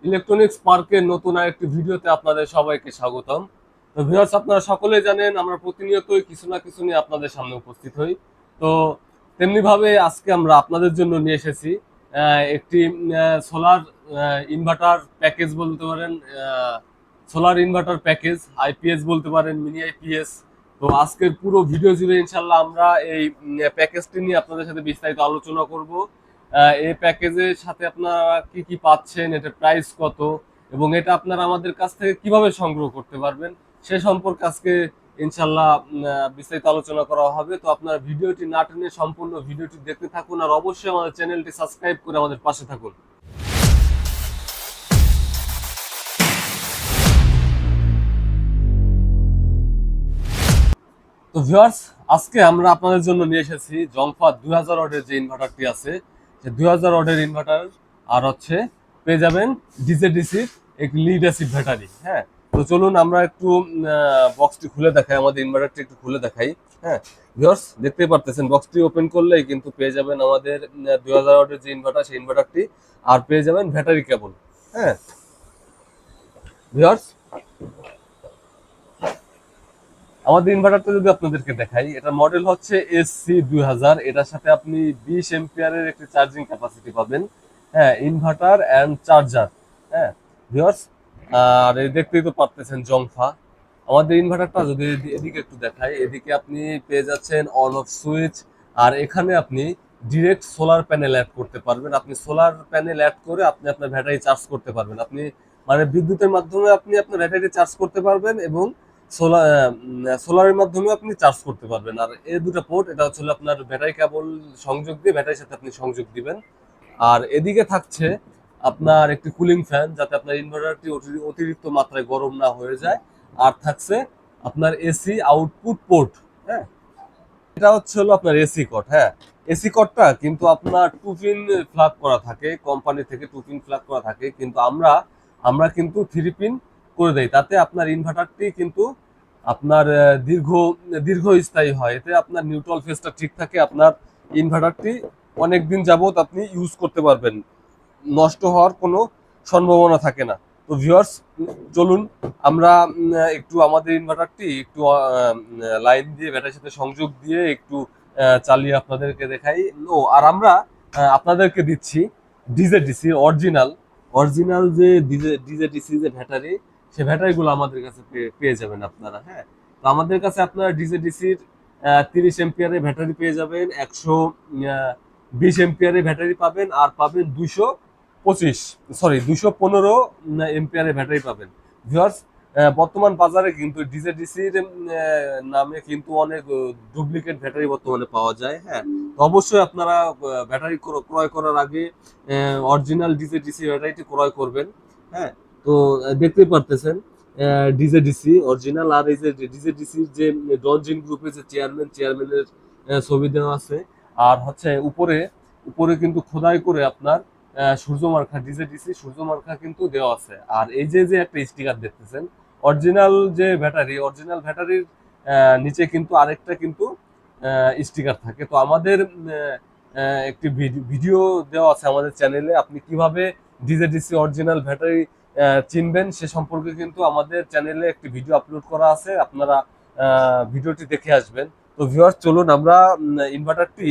Electronics পার্কের নতুন আরেকটি ভিডিওতে আপনাদের সবাইকে স্বাগতম। তো ভিউয়ার্স, আপনারা সকলেই জানেন আমরা প্রতিনিয়তই কিছু না কিছু নিয়ে আপনাদের সামনে উপস্থিত হই। তো তেমনি ভাবে আজকে আমরা আপনাদের জন্য নিয়ে এসেছি একটি সোলার ইনভার্টার প্যাকেজ বলতে পারেন, সোলার ইনভার্টার প্যাকেজ আইপিএস বলতে পারেন, মিনি আইপিএস। তো আজকের পুরো ভিডিও জুড়ে ইনশাল্লাহ আমরা এই প্যাকেজটি নিয়ে আপনাদের সাথে বিস্তারিত আলোচনা করব। এই প্যাকেজের সাথে আপনারা কি কি পাচ্ছেন, এটার প্রাইস কত, এবং এটা আপনারা আমাদের কাছ থেকে কিভাবে সংগ্রহ করতে পারবেন সে সম্পর্কে আজকে ইনশাল্লাহ বিস্তারিত আলোচনা করা হবে। তো আপনারা ভিডিওটি না টেনে সম্পূর্ণ ভিডিওটি দেখতে থাকুন, আর অবশ্যই আমাদের চ্যানেলটি সাবস্ক্রাইব করে আমাদের পাশে থাকুন। তো ভিউয়ার্স, আজকে আমরা আপনাদের জন্য নিয়ে এসেছি জংফা 2000 ওয়াটের যে ইনভার্টারটি আছে, সে 2000 ওয়াটের ইনভার্টার, আর হচ্ছে পেয়ে যাবেন ডিজেডিসির একটি লিড অ্যাসিড ব্যাটারি। হ্যাঁ, তো চলুন আমরা একটু বক্সটি খুলে দেখাই, আমাদের ইনভার্টারটি একটু খুলে দেখাই। হ্যাঁ ভিউয়ার্স, দেখতেই পারতেছেন বক্সটি ওপেন করলেই কিন্তু পেয়ে যাবেন আমাদের 2000 ওয়াটের যে ইনভার্টার, সেই ইনভার্টারটি, আর পেয়ে যাবেন ব্যাটারি কেবল। হ্যাঁ ভিউয়ার্স, আমাদের ইনভার্টারটা যদি আপনাদেরকে দেখাই, এটা মডেল হচ্ছে এসসি 2000। এটার সাথে আপনি 20 এম্পিয়ারের একটি চার্জিং ক্যাপাসিটি পাবেন। হ্যাঁ, ইনভার্টার অ্যান্ড চার্জার। হ্যাঁ ভিউয়ার্স, আর এই দেখতেই তো পারতেছেন জংফা। আমাদের ইনভার্টারটা যদি এদিকে একটু দেখাই, এদিকে আপনি পেয়ে যাচ্ছেন অন অফ সুইচ, আর এখানে আপনি ডিরেক্ট সোলার প্যানেল অ্যাড করতে পারবেন। আপনি সোলার প্যানেল অ্যাড করে আপনি আপনার ব্যাটারি চার্জ করতে পারবেন। আপনি মানে বিদ্যুতের মাধ্যমে আপনি আপনার ব্যাটারি চার্জ করতে পারবেন, এবং সোলারের মাধ্যমে আপনি চার্জ করতে পারবেন। আর এই দুটো পোর্ট, এটা হচ্ছে আপনার ব্যাটারি কেবল সংযোগ দিয়ে ব্যাটারির সাথে আপনি সংযোগ দিবেন। আর এদিকে থাকছে আপনার একটি কুলিং ফ্যান, যাতে আপনার ইনভার্টারটি অতিরিক্ত মাত্রায় গরম না হয়ে যায়। আর থাকছে আপনার এসি আউটপুট পোর্ট। হ্যাঁ, এটা হচ্ছে হলো আপনার এসি কট। হ্যাঁ, এসি কটটা কিন্তু আপনার 2 পিন প্লাগ করা থাকে, কোম্পানি থেকে 2 পিন প্লাগ করা থাকে, কিন্তু আমরা কিন্তু 3 পিন করে দেই। তাতে আপনার ইনভার্টারটি কিন্তু আপনার দীর্ঘস্থায়ী হয়। এতে আপনার নিউট্রাল ফেজটা ঠিক থাকে, আপনার ইনভার্টারটি অনেক দিন যাবত আপনি ইউজ করতে পারবেন, নষ্ট হওয়ার কোনো সম্ভাবনা থাকে না। তো ভিউয়ার্স, চলুন আমরা একটু আমাদের ইনভার্টারটি একটু লাইন দিয়ে ব্যাটারির সাথে সংযোগ দিয়ে একটু চালিয়ে আপনাদেরকে দেখাই। ও আর আমরা আপনাদেরকে দিচ্ছি ডিজেডিসি অরিজিনাল অরিজিনাল যে ডিজেডিসি যে ব্যাটারি, সে ব্যাটারিগুলো আমাদের কাছে পেয়ে যাবেন আপনারা। হ্যাঁ, তো আমাদের কাছে আপনারা ডিজেডিসির 30 এম্পিয়ারের ব্যাটারি পেয়ে যাবেন, 120 এম্পিয়ারের ব্যাটারি পাবেন, আর পাবেন 215 এম্পিয়ারের ব্যাটারি পাবেন। ভিউয়ার্স, বর্তমান বাজারে কিন্তু ডিজেডিসির নামে কিন্তু অনেক ডুপ্লিকেট ব্যাটারি বর্তমানে পাওয়া যায়। হ্যাঁ, তো অবশ্যই আপনারা ব্যাটারি ক্রয় করার আগে অরিজিনাল ডিজেডিসি ব্যাটারিটি ক্রয় করবেন। হ্যাঁ, তো দেখতেই পারতেছেন ডিজেডিসি অরিজিনাল। আর এই যে ডিজেডিসির যে ডনজিন গ্রুপের যে চেয়ারম্যানের ছবি দেওয়া আছে। আর হচ্ছে উপরে উপরে কিন্তু খোদাই করে আপনার সূর্যমার্খা, ডিজেডিসি সূর্যমার্খা কিন্তু দেওয়া আছে। আর এই যে যে একটা স্টিকার দেখতেছেন, অরিজিনাল যে ব্যাটারি, অরিজিনাল ব্যাটারির নিচে কিন্তু আরেকটা কিন্তু স্টিকার থাকে। তো আমাদের একটি ভিডিও দেওয়া আছে আমাদের চ্যানেলে, আপনি কিভাবে ডিজেডিসি অরিজিনাল ব্যাটারি চিনবেন সে সম্পর্কে কিন্তু আমাদের চ্যানেলে একটি ভিডিও আপলোড করা আছে, আপনারা ভিডিওটি দেখে আসবেন। তো ভিউয়ার্স, চলুন আমরা ইনভার্টারটি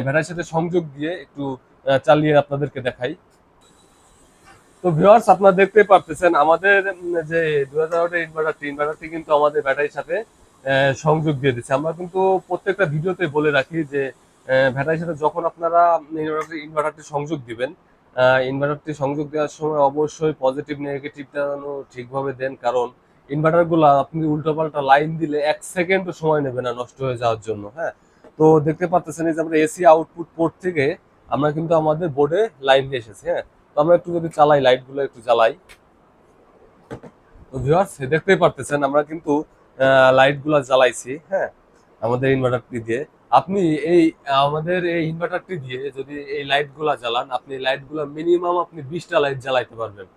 ব্যাটারির সাথে সংযোগ দিয়ে একটু চালিয়ে আপনাদেরকে দেখাই। তো ভিউয়ার্স, আপনারা দেখতে পারতেছেন আমাদের যে 2000 ওয়াটের ইনভার্টারটি কিন্তু আমাদের ব্যাটারির সাথে সংযোগ দিয়ে দিচ্ছে। আমরা কিন্তু প্রত্যেকটা ভিডিওতে বলে রাখি যে ব্যাটারির সাথে যখন আপনারা ইনভার্টারটি সংযোগ দিবেন, ইনভার্টারটি সংযোগ দেওয়ার সময় অবশ্যই পজিটিভ নেগেটিভটা ঠিকভাবে দেন, কারণ ইনভার্টারগুলো আপনি উল্টোপাল্টা লাইন দিলে 1 সেকেন্ডও সময় নেবে না নষ্ট হয়ে যাওয়ার জন্য। হ্যাঁ, তো দেখতে পাচ্ছেন এই যে আমরা এসি আউটপুট পোর্ট থেকে আমরা কিন্তু আমাদের বোর্ডে লাইন দিয়ে এসেছি। হ্যাঁ, তো আমরা একটু যদি চালাই, লাইটগুলো একটু জ্বালাই, তো ভিউয়ার্স দেখতেই পারতেছেন আমরা কিন্তু লাইটগুলো জ্বালাইছি। হ্যাঁ, আমাদের ইনভার্টারটি দিয়ে আপনি এই আমাদের এই ইনভার্টারটি দিয়ে যদি এই লাইটগুলো জ্বালান, আপনি লাইটগুলো মিনিমাম আপনি 20টা লাইট জ্বালাইতে পারবেন।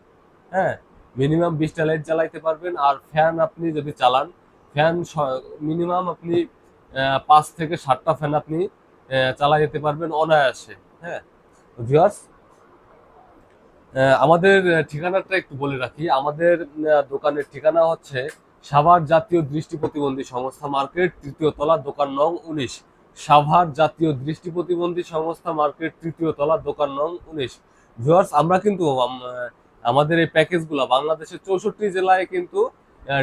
হ্যাঁ, মিনিমাম 20টা লাইট জ্বালাইতে পারবেন। আর ফ্যান আপনি যদি চালান, ফ্যান মিনিমাম আপনি 5 থেকে 7টা ফ্যান আপনি চালাই যেতে পারবেন অনায়াসে। হ্যাঁ ভিউয়ার্স, আমাদের ঠিকানাটা একটু বলে রাখি। আমাদের দোকানের ঠিকানা হচ্ছে সাভার জাতীয় দৃষ্টি প্রতিবন্ধী সংস্থা মার্কেট, ৩য় তলা, দোকান নং ১৯। সাভার জাতীয় দৃষ্টি প্রতিবন্ধী সংস্থা মার্কেট, ৩য় তলা, দোকান নং ১৯। ভিউয়ার্স, আমরা কিন্তু আমাদের এই প্যাকেজগুলো বাংলাদেশের ৬৪ জেলায় কিন্তু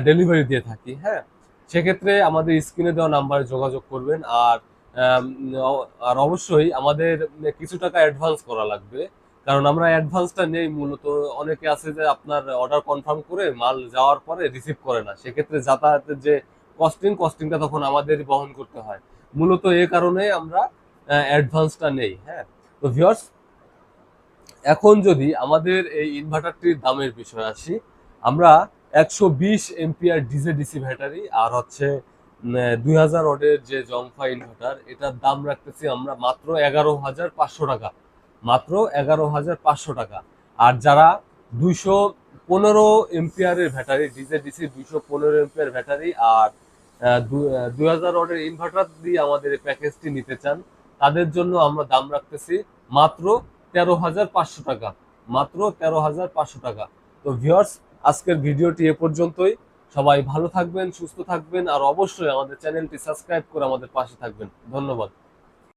ডেলিভারি দিয়ে থাকি। হ্যাঁ, সেক্ষেত্রে আমাদের স্ক্রিনে দেওয়া নাম্বারে যোগাযোগ করবেন। আম, আর অবশ্যই আমাদের কিছু টাকা অ্যাডভান্স করা লাগবে, কারণ আমরা অ্যাডভান্সটা নেই মূলত। অনেকে আছে যে আপনার অর্ডার কনফার্ম করে মাল যাওয়ার পরে রিসিভ করে না, সেক্ষেত্রে যাতায়াতের যে কস্টিংটা তখন আমাদেরই বহন করতে হয়। মূলত এই কারণে আমরা অ্যাডভান্সটা নেই। হ্যাঁ, তো ভিউয়ার্স, এখন যদি আমাদের এই ইনভার্টারটির দামের বিষয়ে আসি, আমরা ১২০ এম্পিয়ার ডিজে ডিসি ব্যাটারি আর হচ্ছে ২০০০ ওয়াটের যে জংফা ইনভার্টার, এটার দাম রাখতেছি আমরা মাত্র ১১,৫০০ টাকা। মাত্র ১১,৫০০ টাকা। আর যারা ২১৫ এম্পিয়ারের ব্যাটারি, ডিজে ডিসি ২১৫ এম্পিয়ার ব্যাটারি আর ২০০০ ওয়াটের ইনভার্টার দিয়ে আমাদের এই প্যাকেজটি নিতে চান, তাদের জন্য আমরা দাম রাখতেছি মাত্র ১৩,৫০০ টাকা। মাত্র ১৩,৫০০ টাকা। তো ভিউয়ার্স, আজকের ভিডিওটি এ পর্যন্তই। সবাই ভালো থাকবেন, সুস্থ থাকবেন, আর অবশ্যই আমাদের চ্যানেলটি সাবস্ক্রাইব করে আমাদের পাশে থাকবেন। ধন্যবাদ।